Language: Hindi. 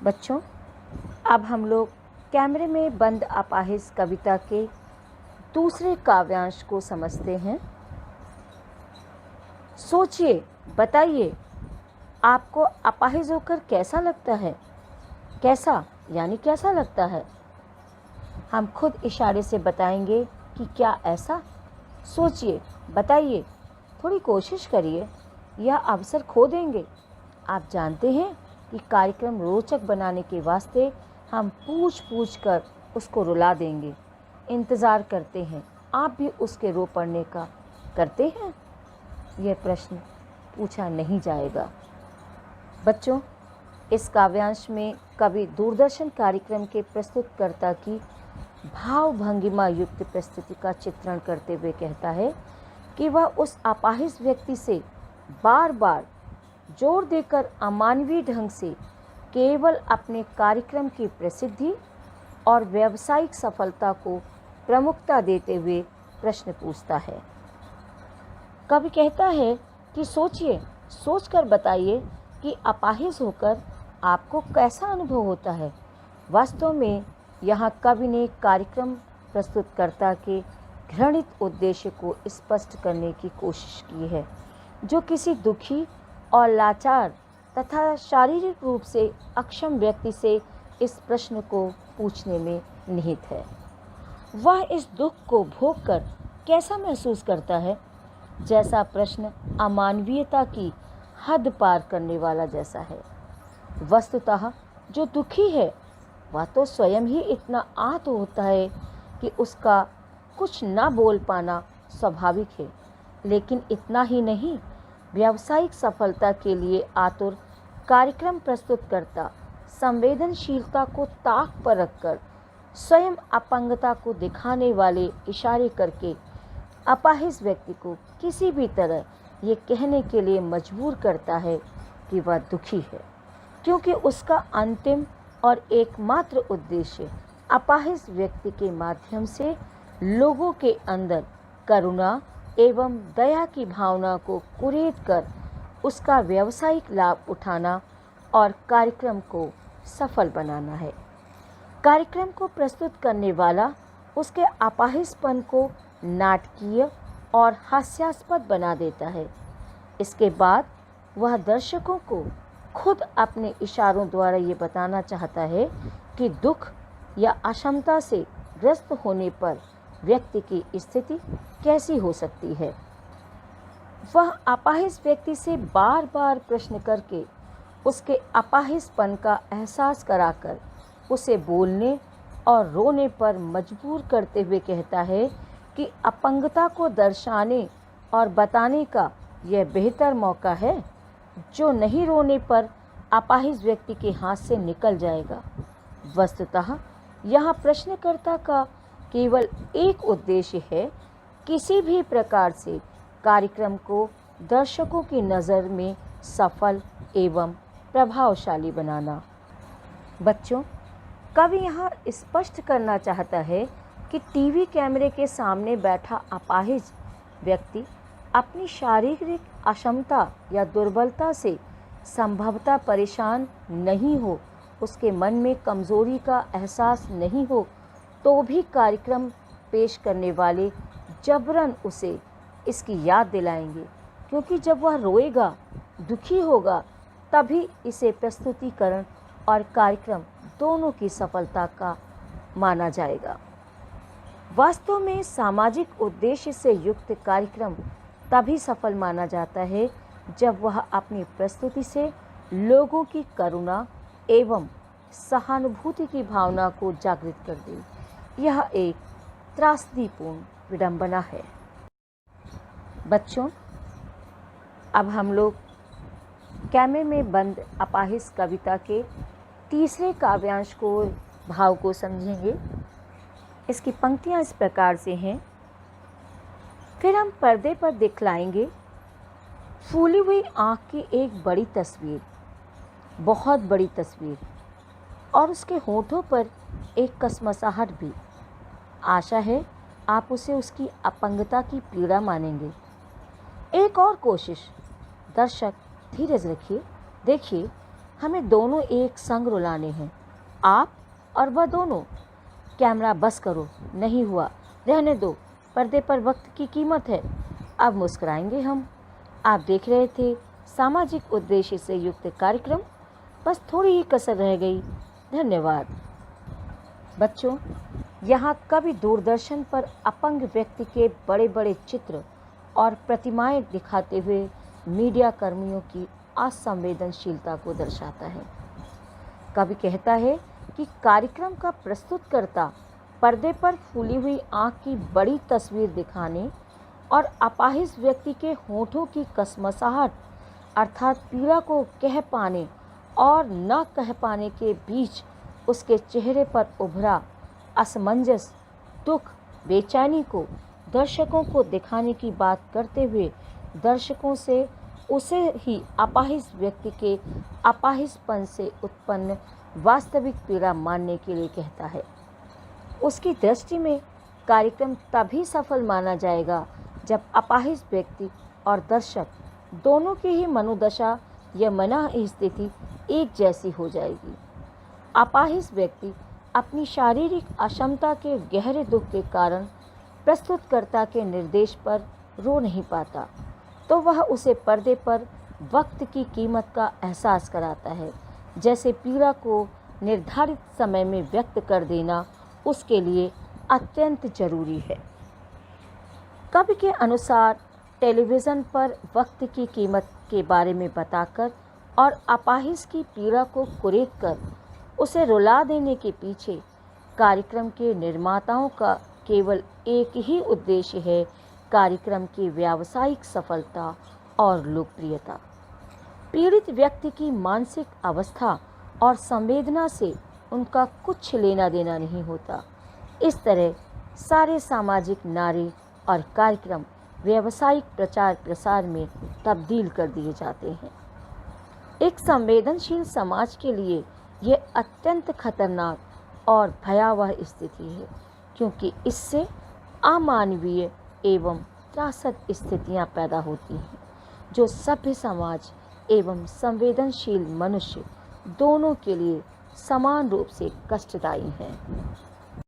बच्चों, अब हम लोग कैमरे में बंद अपाहिज कविता के दूसरे काव्यांश को समझते हैं। सोचिए, बताइए, आपको अपाहिज होकर कैसा लगता है? कैसा यानी कैसा लगता है? हम खुद इशारे से बताएंगे कि क्या ऐसा। सोचिए, बताइए, थोड़ी कोशिश करिए या अवसर खो देंगे। आप जानते हैं कि कार्यक्रम रोचक बनाने के वास्ते हम पूछ पूछ कर उसको रुला देंगे। इंतज़ार करते हैं, आप भी उसके रो पड़ने का करते हैं? यह प्रश्न पूछा नहीं जाएगा। बच्चों, इस काव्यांश में कवि दूरदर्शन कार्यक्रम के प्रस्तुतकर्ता की भाव भंगिमा युक्त प्रस्तुति का चित्रण करते हुए कहता है कि वह उस अपाहिज व्यक्ति से बार बार जोर देकर अमानवीय ढंग से केवल अपने कार्यक्रम की प्रसिद्धि और व्यावसायिक सफलता को प्रमुखता देते हुए प्रश्न पूछता है। कवि कहता है कि सोचिए, सोचकर बताइए कि अपाहिज होकर आपको कैसा अनुभव होता है। वास्तव में यहाँ कवि ने कार्यक्रम प्रस्तुतकर्ता के घृणित उद्देश्य को स्पष्ट करने की कोशिश की है, जो किसी दुखी और लाचार तथा शारीरिक रूप से अक्षम व्यक्ति से इस प्रश्न को पूछने में निहित है। वह इस दुख को भोग कर कैसा महसूस करता है? जैसा प्रश्न अमानवीयता की हद पार करने वाला जैसा है। वस्तुतः जो दुखी है वह तो स्वयं ही इतना आहत होता है कि उसका कुछ न बोल पाना स्वाभाविक है। लेकिन इतना ही नहीं, व्यावसायिक सफलता के लिए आतुर कार्यक्रम प्रस्तुतकर्ता संवेदनशीलता को ताक पर रखकर स्वयं अपंगता को दिखाने वाले इशारे करके अपाहिज व्यक्ति को किसी भी तरह ये कहने के लिए मजबूर करता है कि वह दुखी है, क्योंकि उसका अंतिम और एकमात्र उद्देश्य अपाहिज व्यक्ति के माध्यम से लोगों के अंदर करुणा एवं दया की भावना को कुरेद कर उसका व्यावसायिक लाभ उठाना और कार्यक्रम को सफल बनाना है। कार्यक्रम को प्रस्तुत करने वाला उसके अपाहिजपन को नाटकीय और हास्यास्पद बना देता है। इसके बाद वह दर्शकों को खुद अपने इशारों द्वारा ये बताना चाहता है कि दुख या अक्षमता से ग्रस्त होने पर व्यक्ति की स्थिति कैसी हो सकती है। वह अपाहिज व्यक्ति से बार बार प्रश्न करके उसके अपाहिजपन का एहसास कराकर उसे बोलने और रोने पर मजबूर करते हुए कहता है कि अपंगता को दर्शाने और बताने का यह बेहतर मौका है जो नहीं रोने पर अपाहिज व्यक्ति के हाथ से निकल जाएगा। वस्तुतः यहाँ प्रश्नकर्ता का केवल एक उद्देश्य है, किसी भी प्रकार से कार्यक्रम को दर्शकों की नज़र में सफल एवं प्रभावशाली बनाना। बच्चों, कवि यहाँ स्पष्ट करना चाहता है कि टीवी कैमरे के सामने बैठा अपाहिज व्यक्ति अपनी शारीरिक अक्षमता या दुर्बलता से संभवतः परेशान नहीं हो, उसके मन में कमज़ोरी का एहसास नहीं हो, तो भी कार्यक्रम पेश करने वाले जबरन उसे इसकी याद दिलाएंगे, क्योंकि जब वह रोएगा, दुखी होगा, तभी इसे प्रस्तुतिकरण और कार्यक्रम दोनों की सफलता का माना जाएगा। वास्तव में सामाजिक उद्देश्य से युक्त कार्यक्रम तभी सफल माना जाता है जब वह अपनी प्रस्तुति से लोगों की करुणा एवं सहानुभूति की भावना को जागृत कर दे। यह एक त्रासदीपूर्ण विडंबना है। बच्चों, अब हम लोग कैमरे में बंद अपाहिज कविता के तीसरे काव्यांश को भाव को समझेंगे। इसकी पंक्तियाँ इस प्रकार से हैं। फिर हम पर्दे पर दिखलाएंगे फूली हुई आँख की एक बड़ी तस्वीर, बहुत बड़ी तस्वीर, और उसके होठों पर एक कसमसाहट भी। आशा है आप उसे उसकी अपंगता की पीड़ा मानेंगे। एक और कोशिश। दर्शक, धीरज रखिए। देखिए, हमें दोनों एक संग रुलाने हैं, आप और वह दोनों। कैमरा बस करो, नहीं हुआ, रहने दो, पर्दे पर वक्त की कीमत है। अब मुस्कुराएंगे हम। आप देख रहे थे सामाजिक उद्देश्य से युक्त कार्यक्रम, बस थोड़ी ही कसर रह गई। धन्यवाद। बच्चों, यहाँ कभी दूरदर्शन पर अपंग व्यक्ति के बड़े बड़े चित्र और प्रतिमाएं दिखाते हुए मीडिया कर्मियों की असंवेदनशीलता को दर्शाता है। कभी कहता है कि कार्यक्रम का प्रस्तुतकर्ता पर्दे पर फूली हुई आंख की बड़ी तस्वीर दिखाने और अपाहिज व्यक्ति के होठों की कसमसाहट अर्थात पीड़ा को कह पाने और न कह पाने के बीच उसके चेहरे पर उभरा असमंजस, दुख, बेचैनी को दर्शकों को दिखाने की बात करते हुए दर्शकों से उसे ही अपाहिज व्यक्ति के अपाहिजपन से उत्पन्न वास्तविक पीड़ा मानने के लिए कहता है। उसकी दृष्टि में कार्यक्रम तभी सफल माना जाएगा जब अपाहिज व्यक्ति और दर्शक दोनों की ही मनोदशा या मना स्थिति एक जैसी हो जाएगी। अपाहिज व्यक्ति अपनी शारीरिक अक्षमता के गहरे दुख के कारण प्रस्तुतकर्ता के निर्देश पर रो नहीं पाता, तो वह उसे पर्दे पर वक्त की कीमत का एहसास कराता है, जैसे पीड़ा को निर्धारित समय में व्यक्त कर देना उसके लिए अत्यंत जरूरी है। कवि के अनुसार टेलीविज़न पर वक्त की कीमत के बारे में बताकर और अपाहिज की पीड़ा को कुरेद कर उसे रुला देने के पीछे कार्यक्रम के निर्माताओं का केवल एक ही उद्देश्य है, कार्यक्रम की व्यावसायिक सफलता और लोकप्रियता। पीड़ित व्यक्ति की मानसिक अवस्था और संवेदना से उनका कुछ लेना देना नहीं होता। इस तरह सारे सामाजिक नारे और कार्यक्रम व्यावसायिक प्रचार प्रसार में तब्दील कर दिए जाते हैं। एक संवेदनशील समाज के लिए यह अत्यंत खतरनाक और भयावह स्थिति है, क्योंकि इससे अमानवीय एवं त्रासद स्थितियां पैदा होती हैं, जो सभ्य समाज एवं संवेदनशील मनुष्य दोनों के लिए समान रूप से कष्टदायी हैं।